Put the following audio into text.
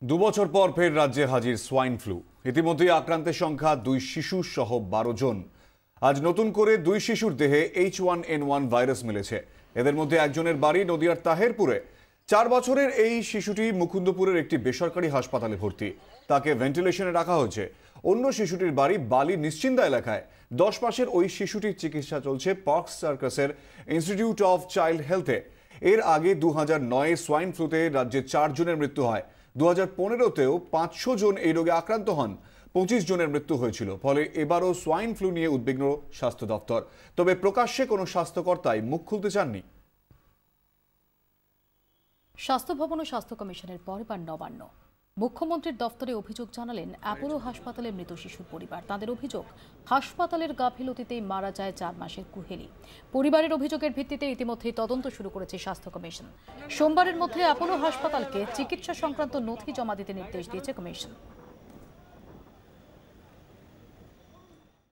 দুবছর পর ফের রাজ্যে হাজির সোয়াইন ফ্লু। ইতিমধ্যেই আক্রান্তের সংখ্যা 2 শিশু সহ 12 জন। আজ নতুন করে 2 শিশুর দেহে H1N1 ভাইরাস মিলেছে। এদের মধ্যে একজনের বাড়ি নদিয়ার তাহেরপুরে। 4 বছরের এই শিশুটি মুকুন্দপুরের একটি বেসরকারি হাসপাতালে ভর্তি। তাকে ভেন্টিলেশনে রাখা হয়েছে। অন্য শিশুটির বাড়ি বালি নিশ্চিন্দা এলাকায়। 10 মাসের ওই শিশুটির চিকিৎসা চলছে পক্স সার্কাসের ইনস্টিটিউট অফ চাইল্ড হেলথে। এর আগে 2009-এ সোয়াইন ফ্লুতে রাজ্যে 4 জনের মৃত্যু হয়। 2015-তেও 500 জন এই রোগে আক্রান্ত হন। 25 জনের মৃত্যু হয়েছিল। ফলে এবারও সোয়াইন ফ্লু নিয়ে উদ্বিগ্ন স্বাস্থ্য দপ্তর। তবে প্রকাশ্যে কোনো স্বাস্থ্যকর্তাই মুখ খুলতে চাননি। স্বাস্থ্য ভবন ও স্বাস্থ্য কমিশনের পর এবার নবান্ন। মুখ্যমন্ত্রীর দফতরে অভিযোগ জানালেন অ্যাপোলো হাসপাতালের মৃত শিশুর পরিবার। তাদের অভিযোগ, হাসপাতালের গাফিলতিতেই মারা যায় 4 মাসের কুহেলি। পরিবারের অভিযোগের ভিত্তিতে ইতিমধ্যেই তদন্ত শুরু করেছে স্বাস্থ্য কমিশন। সোমবারের মধ্যে অ্যাপোলো হাসপাতালকে চিকিৎসা সংক্রান্ত নথি জমা দিতে নির্দেশ দিয়েছে কমিশন।